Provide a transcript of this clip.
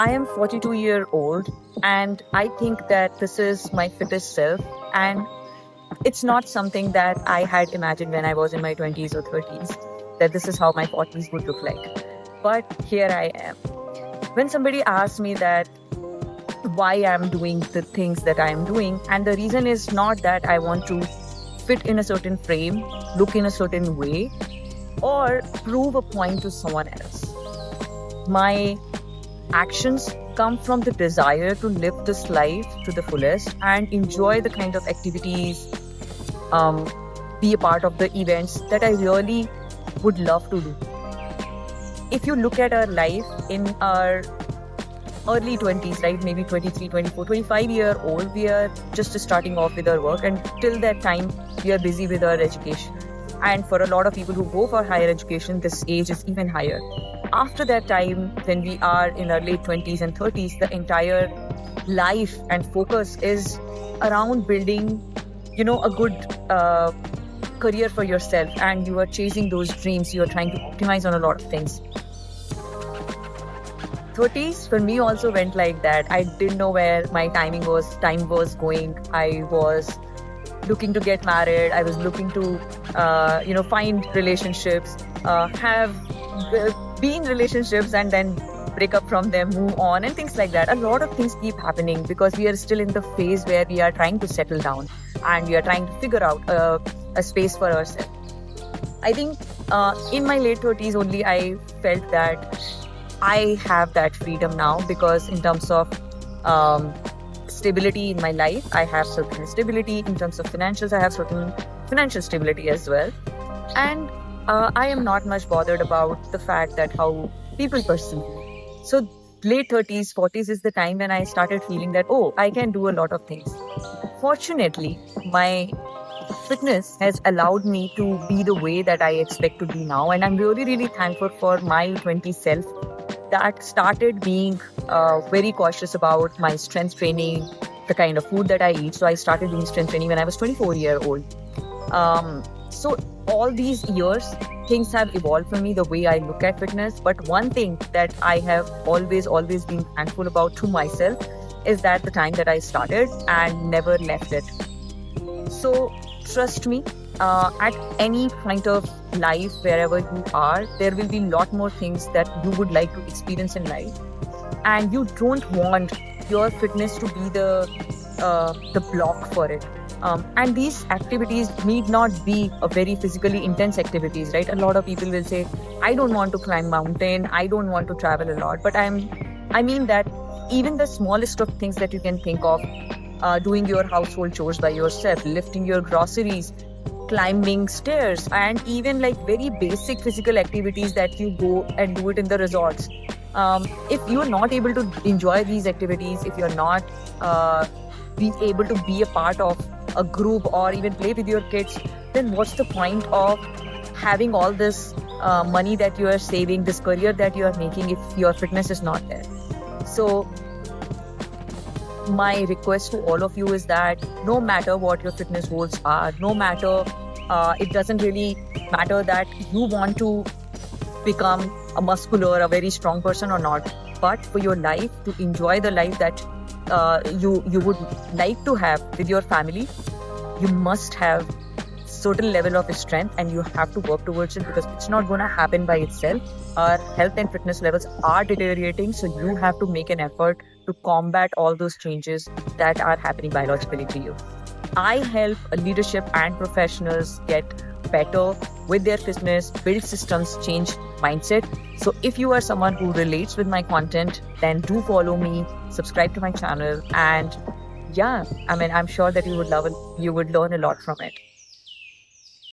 I am 42-year-old and I think that this is my fittest self, and it's not something that I had imagined when I was in my 20s or 30s that this is how my 40s would look like. But here I am. When somebody asks me that why I'm doing the things that I'm doing, and the reason is not that I want to fit in a certain frame, look in a certain way, or prove a point to someone else. My actions come from the desire to live this life to the fullest and enjoy the kind of activities, be a part of the events that I really would love to do. If you look at our life in our early 20s, right, maybe 23, 24, 25-year-old, we are just starting off with our work, and till that time, we are busy with our education. And for a lot of people who go for higher education, this age is even higher. After that time, when we are in our late 20s and 30s, the entire life and focus is around building, a good career for yourself, and you are chasing those dreams. You are trying to optimize on a lot of things. 30s for me also went like that. I didn't know where my time was going. I was looking to get married. I was looking to, find relationships, be in relationships, and then break up from them, move on, and things like that. A lot of things keep happening because we are still in the phase where we are trying to settle down and we are trying to figure out a space for ourselves. I think in my late 30s only I felt that I have that freedom now, because in terms of stability in my life, I have certain stability. In terms of financials, I have certain financial stability as well. And I am not much bothered about the fact that how people perceive me. So late 30s, 40s is the time when I started feeling that, I can do a lot of things. Fortunately, my fitness has allowed me to be the way that I expect to be now. And I'm really, really thankful for my 20s self that started being very cautious about my strength training, the kind of food that I eat. So I started doing strength training when I was 24-year-old. So all these years, things have evolved for me, the way I look at fitness. But one thing that I have always been thankful about to myself is that the time that I started and never left it. So trust me, at any point of life, wherever you are, there will be a lot more things that you would like to experience in life. And you don't want your fitness to be the block for it. And these activities need not be a very physically intense activities, right? A lot of people will say, I don't want to climb mountain, I don't want to travel a lot. But I mean that even the smallest of things that you can think of, doing your household chores by yourself, lifting your groceries, climbing stairs, and even like very basic physical activities that you go and do it in the resorts. If you're not able to enjoy these activities, if you're not being able to be a part of a group or even play with your kids, then what's the point of having all this money that you are saving, this career that you are making, if your fitness is not there? So my request to all of you is that no matter what your fitness goals are, no matter, it doesn't really matter that you want to become a muscular, a very strong person or not, but for your life, to enjoy the life that you would like to have with your family, you must have certain level of strength and you have to work towards it, because it's not going to happen by itself. Our health and fitness levels are deteriorating, so you have to make an effort to combat all those changes that are happening biologically to you. I help leadership and professionals get better with their fitness, build systems, change mindset. So if you are someone who relates with my content, then do follow me, subscribe to my channel, and I'm sure that you would learn a lot from it.